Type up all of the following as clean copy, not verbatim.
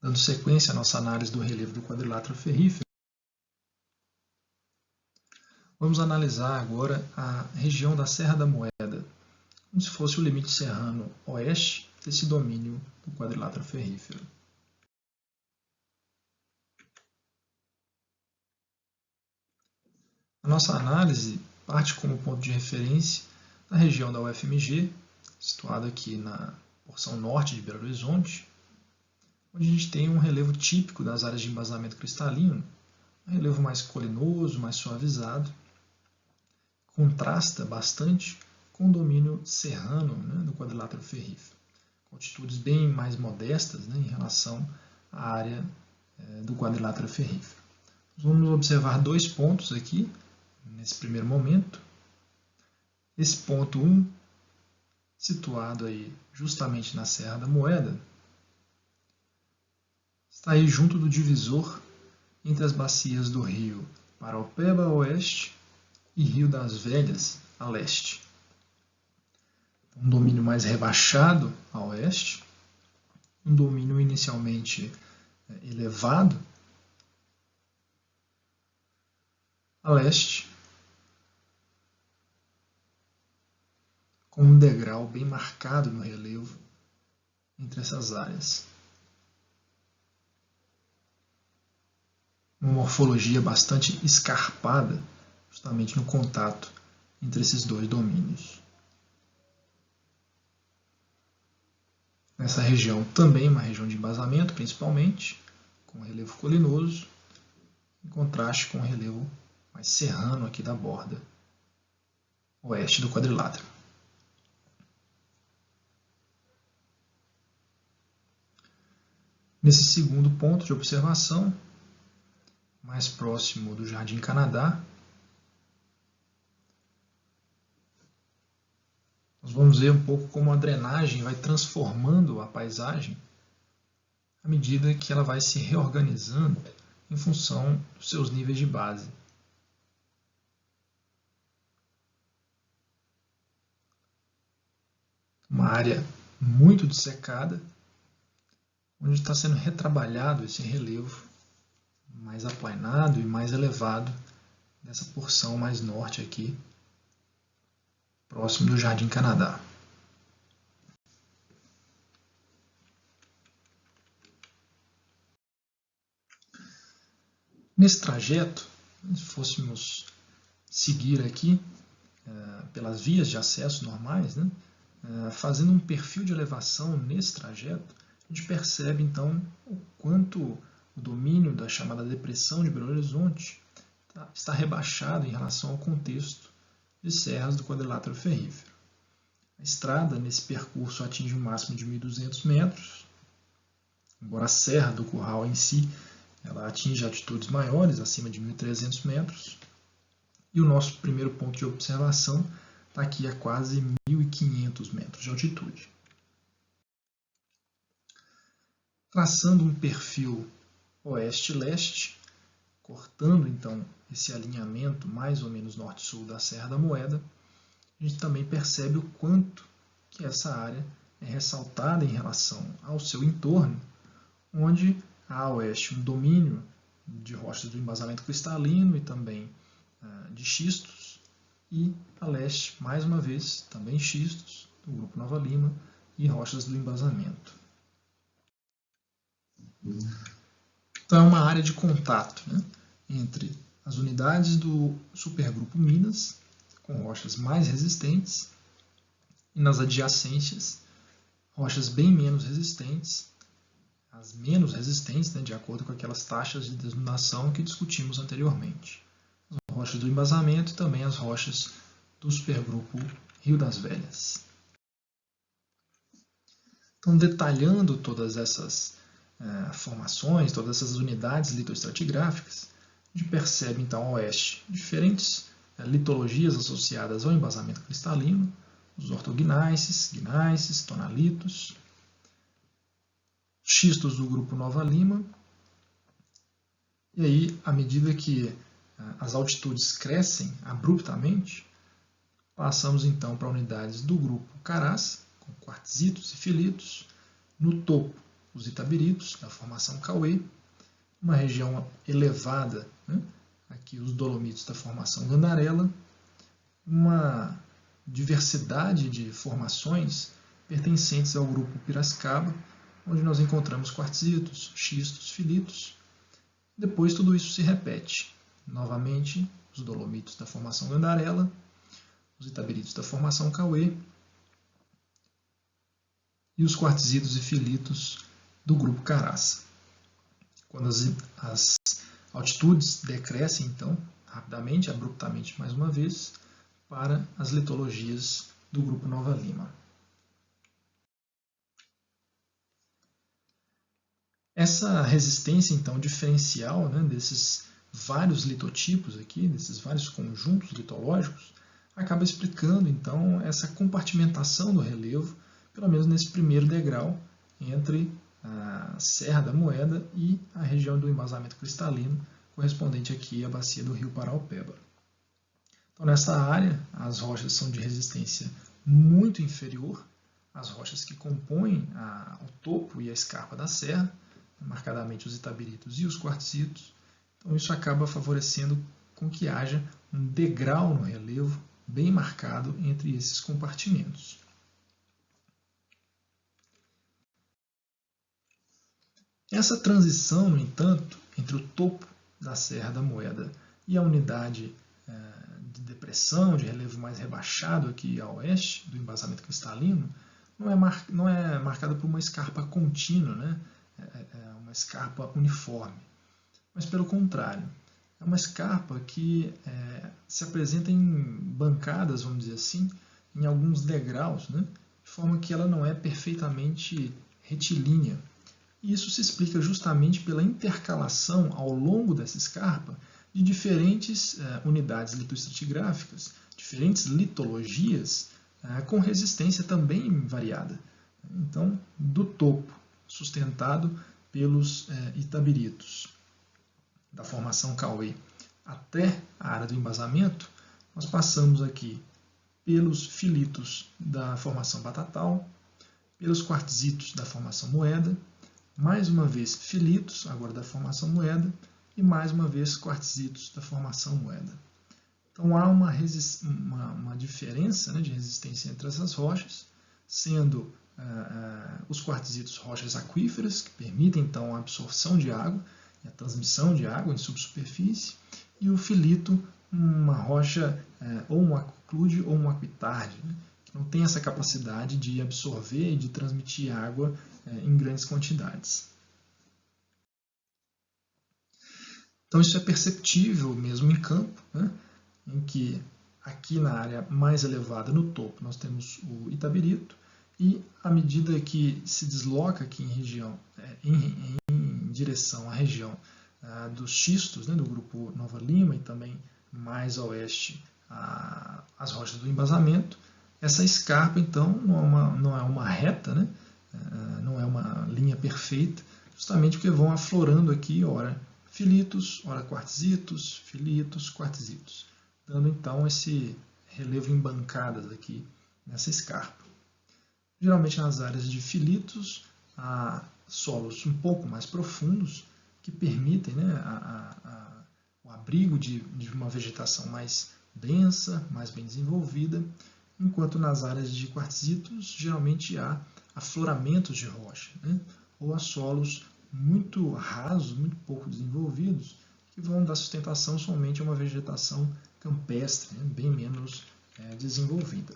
Dando sequência à nossa análise do relevo do quadrilátero ferrífero, vamos analisar agora a região da Serra da Moeda, como se fosse o limite serrano oeste desse domínio do quadrilátero ferrífero. A nossa análise parte como ponto de referência da região da UFMG, situada aqui na porção norte de Belo Horizonte, onde a gente tem um relevo típico das áreas de embasamento cristalino, um relevo mais colinoso, mais suavizado, contrasta bastante com o domínio serrano, do quadrilátero ferrífero, com altitudes bem mais modestas, em relação à área do quadrilátero ferrífero. Vamos observar dois pontos aqui, nesse primeiro momento. Esse ponto 1, situado aí justamente na Serra da Moeda, está aí junto do divisor entre as bacias do rio Paraopeba a oeste e Rio das Velhas a leste. Um domínio mais rebaixado a oeste, um domínio inicialmente elevado a leste, com um degrau bem marcado no relevo entre essas áreas. Uma morfologia bastante escarpada, justamente no contato entre esses dois domínios. Nessa região também uma região de embasamento, principalmente, com relevo colinoso, em contraste com o relevo mais serrano aqui da borda oeste do quadrilátero. Nesse segundo ponto de observação, mais próximo do Jardim Canadá, nós vamos ver um pouco como a drenagem vai transformando a paisagem à medida que ela vai se reorganizando em função dos seus níveis de base. Uma área muito dessecada, onde está sendo retrabalhado esse relevo mais aplainado e mais elevado dessa porção mais norte aqui, próximo do Jardim Canadá. Nesse trajeto, se fôssemos seguir aqui pelas vias de acesso normais, fazendo um perfil de elevação nesse trajeto, a gente percebe então o quanto o domínio da chamada depressão de Belo Horizonte está rebaixado em relação ao contexto de serras do quadrilátero ferrífero. A estrada, nesse percurso, atinge um máximo de 1.200 metros, embora a Serra do Curral em si ela atinge altitudes maiores, acima de 1.300 metros, e o nosso primeiro ponto de observação está aqui a quase 1.500 metros de altitude. Traçando um perfil oeste-leste, cortando então esse alinhamento mais ou menos norte-sul da Serra da Moeda, a gente também percebe o quanto que essa área é ressaltada em relação ao seu entorno, onde há a oeste um domínio de rochas do embasamento cristalino e também de xistos, e a leste, mais uma vez, também xistos, do grupo Nova Lima, e rochas do embasamento. Então é uma área de contato entre as unidades do supergrupo Minas, com rochas mais resistentes, e nas adjacências, rochas bem menos resistentes, as menos resistentes, de acordo com aquelas taxas de desnudação que discutimos anteriormente. As rochas do embasamento e também as rochas do supergrupo Rio das Velhas. Então, detalhando todas essas formações, todas essas unidades litoestratigráficas, a gente percebe então a oeste diferentes litologias associadas ao embasamento cristalino, os ortognáices, gnáices, tonalitos, xistos do grupo Nova Lima, e aí, à medida que as altitudes crescem abruptamente, passamos então para unidades do grupo Carás, com quartzitos e filitos. No topo, os Itabiritos, da formação Cauê, uma região elevada, né? Aqui os Dolomitos da formação Gandarela, uma diversidade de formações pertencentes ao grupo Piracicaba, onde nós encontramos quartzitos, xistos, filitos. Depois tudo isso se repete. Novamente, os Dolomitos da formação Gandarela, os Itabiritos da formação Cauê e os quartzitos e filitos do grupo Caraça. Quando as altitudes decrescem, então, rapidamente, abruptamente, mais uma vez, para as litologias do grupo Nova Lima. Essa resistência, então, diferencial, né, desses vários litotipos aqui, desses vários conjuntos litológicos, acaba explicando, então, essa compartimentação do relevo, pelo menos nesse primeiro degrau, entre a Serra da Moeda e a região do embasamento cristalino, correspondente aqui à bacia do rio Paraopeba. Então, nessa área, as rochas são de resistência muito inferior às rochas que compõem o topo e a escarpa da serra, marcadamente os Itabiritos e os quartzitos. Então, isso acaba favorecendo com que haja um degrau no relevo bem marcado entre esses compartimentos. Essa transição, no entanto, entre o topo da Serra da Moeda e a unidade de depressão, de relevo mais rebaixado aqui a oeste, do embasamento cristalino, não é marcada por uma escarpa contínua, né? Uma escarpa uniforme. Mas, pelo contrário, é uma escarpa que se apresenta em bancadas, vamos dizer assim, em alguns degraus, né? De forma que ela não é perfeitamente retilínea. E isso se explica justamente pela intercalação ao longo dessa escarpa de diferentes unidades litoestratigráficas, diferentes litologias com resistência também variada. Então, do topo, sustentado pelos Itabiritos da formação Cauê até a área do embasamento, nós passamos aqui pelos filitos da formação Batatal, pelos quartzitos da formação Moeda, mais uma vez filitos, agora da formação Moeda, e mais uma vez quartzitos da formação Moeda. Então há uma diferença, né, de resistência entre essas rochas, sendo os quartzitos rochas aquíferas, que permitem então a absorção de água e a transmissão de água em subsuperfície, e o filito, uma rocha ou um aquiclude ou um aquitarde, né, que não tem essa capacidade de absorver e de transmitir água em grandes quantidades. Então isso é perceptível mesmo em campo, né, em que aqui na área mais elevada, no topo, nós temos o Itabirito, e à medida que se desloca aqui em região, em direção à região dos xistos, né, do grupo Nova Lima, e também mais a oeste as rochas do embasamento, essa escarpa então não é uma reta, né, não é uma linha perfeita, justamente porque vão aflorando aqui, ora filitos, ora quartzitos, filitos, quartzitos, dando então esse relevo em bancadas aqui nessa escarpa. Geralmente nas áreas de filitos há solos um pouco mais profundos que permitem, né, o abrigo de uma vegetação mais densa, mais bem desenvolvida, enquanto nas áreas de quartzitos geralmente há afloramentos de rocha, né, ou há solos muito rasos, muito pouco desenvolvidos, que vão dar sustentação somente a uma vegetação campestre, né, bem menos desenvolvida.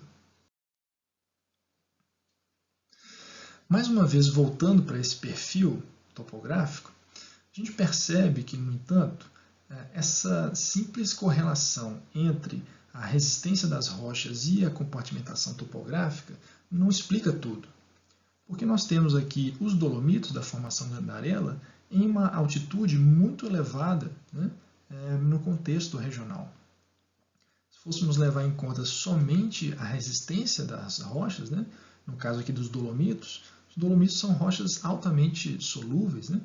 Mais uma vez, voltando para esse perfil topográfico, a gente percebe que, no entanto, essa simples correlação entre a resistência das rochas e a compartimentação topográfica não explica tudo. Porque nós temos aqui os Dolomitos da formação Gandarela em uma altitude muito elevada, né, no contexto regional. Se fôssemos levar em conta somente a resistência das rochas, né, no caso aqui dos Dolomitos, os Dolomitos são rochas altamente solúveis, né,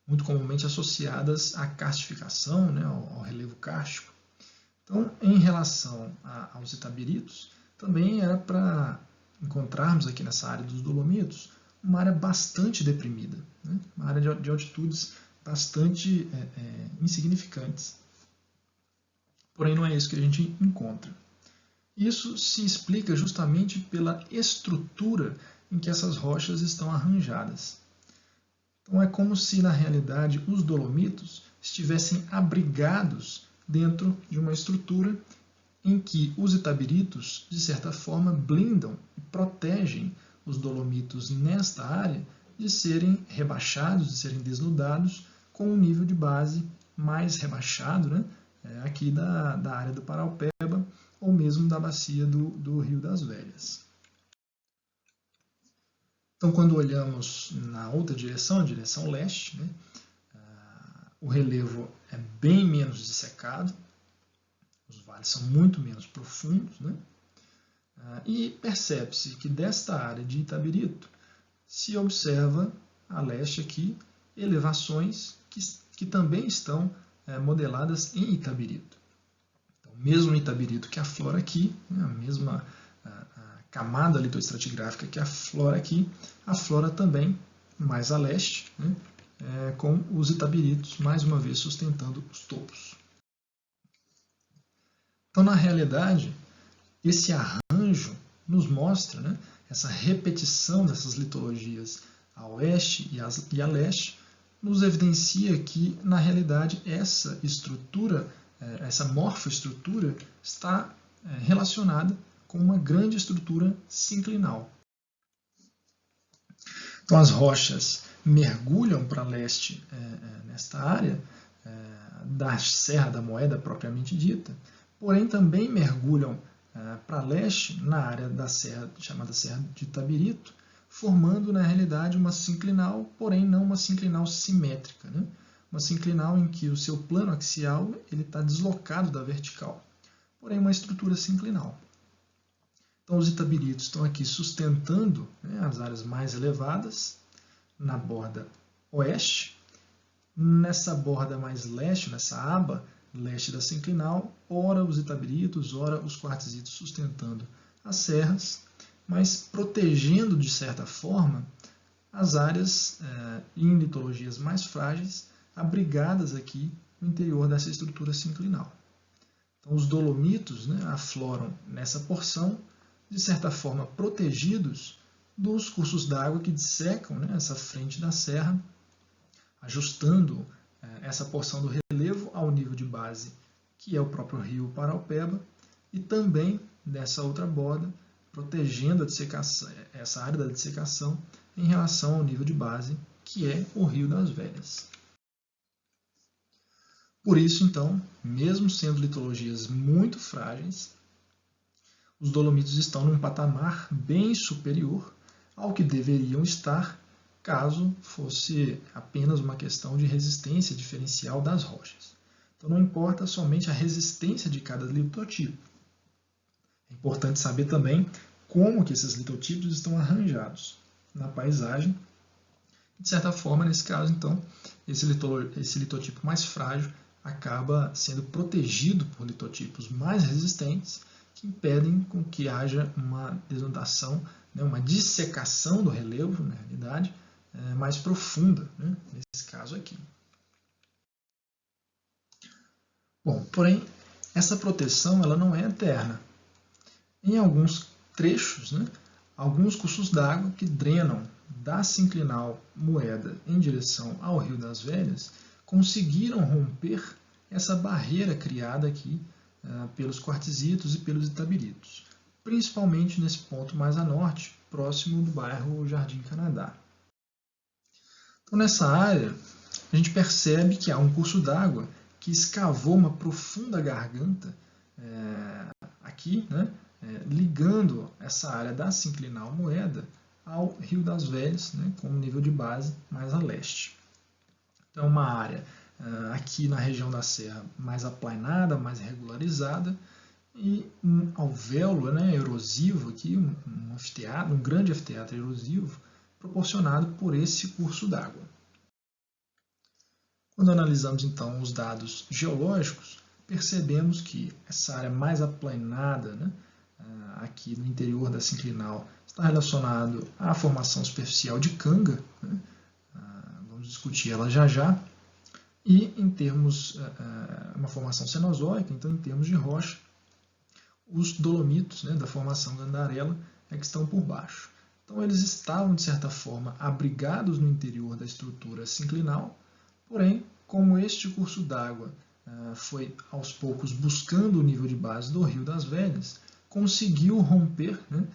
muito comumente associadas à karstificação, né, ao relevo kárstico. Então, em relação aos Itabiritos, também era para encontrarmos aqui nessa área dos Dolomitos uma área bastante deprimida, né? Uma área de altitudes bastante insignificantes. Porém, não é isso que a gente encontra. Isso se explica justamente pela estrutura em que essas rochas estão arranjadas. Então é como se, na realidade, os dolomitos estivessem abrigados dentro de uma estrutura em que os itabiritos, de certa forma, blindam e protegem os dolomitos nesta área de serem rebaixados, de serem desnudados, com um nível de base mais rebaixado, né? Aqui da área do Paraupeba, ou mesmo da bacia do Rio das Velhas. Então, quando olhamos na outra direção, a direção leste, né, o relevo é bem menos dissecado, os vales são muito menos profundos, né, e percebe-se que desta área de Itabirito se observa a leste aqui elevações que também estão modeladas em Itabirito. Então, mesmo o Itabirito que aflora aqui, né, a mesma camada litoestratigráfica que aflora aqui, aflora também mais a leste, né, com os itabiritos, mais uma vez, sustentando os topos. Então, na realidade, esse arranjo nos mostra, né, essa repetição dessas litologias a oeste e a leste, nos evidencia que, na realidade, essa estrutura, essa morfoestrutura, está relacionada com uma grande estrutura sinclinal. Então, as rochas mergulham para leste nesta área da Serra da Moeda propriamente dita, porém também mergulham para leste na área da serra chamada Serra de Itabirito, formando na realidade uma sinclinal, porém não uma sinclinal simétrica, né? Uma sinclinal em que o seu plano axial está deslocado da vertical, porém uma estrutura sinclinal. Então, os itabiritos estão aqui sustentando, né, as áreas mais elevadas na borda oeste. Nessa borda mais leste, nessa aba leste da sinclinal, ora os itabiritos, ora os quartzitos sustentando as serras, mas protegendo, de certa forma, as áreas em litologias mais frágeis, abrigadas aqui no interior dessa estrutura sinclinal. Então, os dolomitos, né, afloram nessa porção, de certa forma protegidos dos cursos d'água que dissecam, né, essa frente da serra, ajustando essa porção do relevo ao nível de base, que é o próprio rio Paraupeba, e também dessa outra borda, protegendo a dissecação, essa área da dissecação em relação ao nível de base, que é o Rio das Velhas. Por isso, então, mesmo sendo litologias muito frágeis, os dolomitos estão num patamar bem superior ao que deveriam estar caso fosse apenas uma questão de resistência diferencial das rochas. Então não importa somente a resistência de cada litotipo. É importante saber também como que esses litotipos estão arranjados na paisagem. De certa forma, nesse caso, então, esse litotipo mais frágil acaba sendo protegido por litotipos mais resistentes, que impedem com que haja uma denudação, né, uma dissecação do relevo, na realidade, mais profunda, né, nesse caso aqui. Bom, porém, essa proteção ela não é eterna. Em alguns trechos, né, alguns cursos d'água que drenam da sinclinal Moeda em direção ao Rio das Velhas conseguiram romper essa barreira criada aqui pelos quartzitos e pelos itabiritos, principalmente nesse ponto mais a norte, próximo do bairro Jardim Canadá. Então, nessa área, a gente percebe que há um curso d'água que escavou uma profunda garganta aqui, né, ligando essa área da sinclinal Moeda ao Rio das Velhas, né, com um nível de base mais a leste. Então, é uma área aqui na região da serra mais aplainada, mais regularizada, e um alvéolo, né, erosivo aqui, um grande anfiteatro erosivo, proporcionado por esse curso d'água. Quando analisamos então os dados geológicos, percebemos que essa área mais aplainada, né, aqui no interior da sinclinal está relacionado à formação superficial de canga, né? Vamos discutir ela já já, e em termos, uma formação cenozoica, então em termos de rocha, os dolomitos, né, da formação Gandarella é que estão por baixo. Então eles estavam, de certa forma, abrigados no interior da estrutura sinclinal, porém, como este curso d'água foi aos poucos buscando o nível de base do Rio das Velhas, conseguiu romper, né,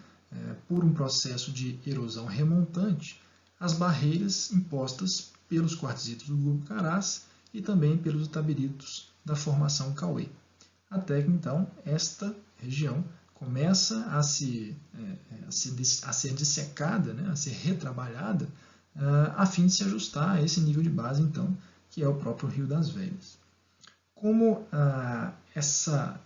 por um processo de erosão remontante, as barreiras impostas pelos quartzitos do grupo Carás e também pelos itabiritos da formação Cauê. Até que então esta região começa a ser dissecada, né, a ser retrabalhada, a fim de se ajustar a esse nível de base, então, que é o próprio Rio das Velhas. Como essa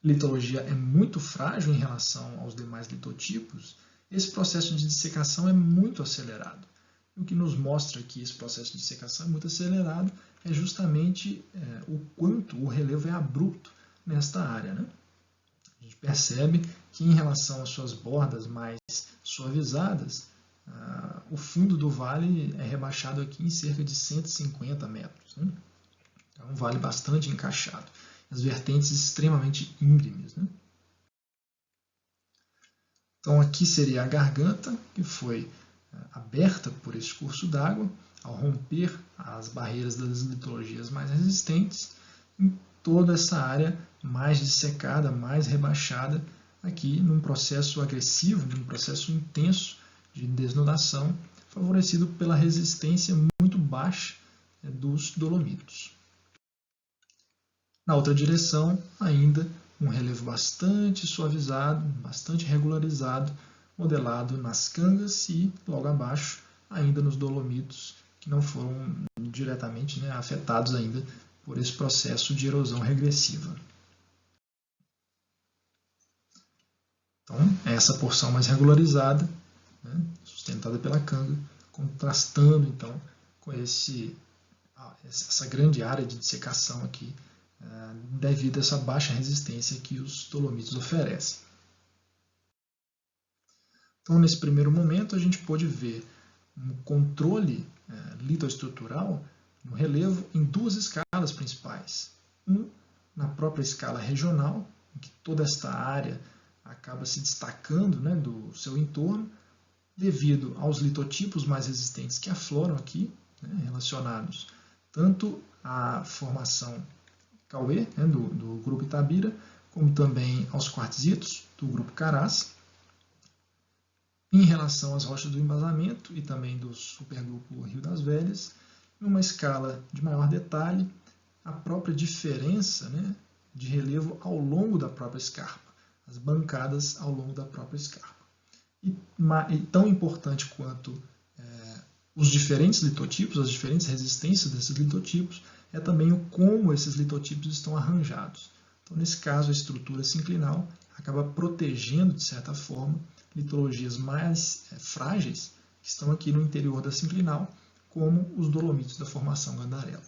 litologia é muito frágil em relação aos demais litotipos, esse processo de dissecação é muito acelerado. O que nos mostra que esse processo de dissecação é muito acelerado é justamente o quanto o relevo é abrupto nesta área, né? A gente percebe que em relação às suas bordas mais suavizadas, o fundo do vale é rebaixado aqui em cerca de 150 metros. Né? É um vale bastante encaixado. As vertentes extremamente íngremes. Né? Então aqui seria a garganta, que foi aberta por esse curso d'água, ao romper as barreiras das litologias mais resistentes, em toda essa área mais dissecada, mais rebaixada, aqui num processo agressivo, num processo intenso de desnudação, favorecido pela resistência muito baixa dos dolomitos. Na outra direção, ainda um relevo bastante suavizado, bastante regularizado, modelado nas cangas e, logo abaixo, ainda nos dolomitos, que não foram diretamente, né, afetados ainda por esse processo de erosão regressiva. Então, essa porção mais regularizada, né, sustentada pela canga, contrastando então com essa grande área de dissecação aqui, devido a essa baixa resistência que os dolomitos oferecem. Então, nesse primeiro momento, a gente pôde ver um controle litoestrutural no relevo em duas escalas principais. Na própria escala regional, em que toda esta área acaba se destacando, né, do seu entorno, devido aos litotipos mais resistentes que afloram aqui, né, relacionados tanto à formação Cauê, né, do grupo Itabira, como também aos quartzitos do grupo Carás. Em relação às rochas do embasamento e também do supergrupo Rio das Velhas, numa escala de maior detalhe, a própria diferença, né, de relevo ao longo da própria escarpa, as bancadas ao longo da própria escarpa. E tão importante quanto os diferentes litotipos, as diferentes resistências desses litotipos, é também o como esses litotipos estão arranjados. Então, nesse caso, a estrutura sinclinal acaba protegendo, de certa forma, litologias mais frágeis que estão aqui no interior da sinclinal, como os dolomitos da formação Gandarella.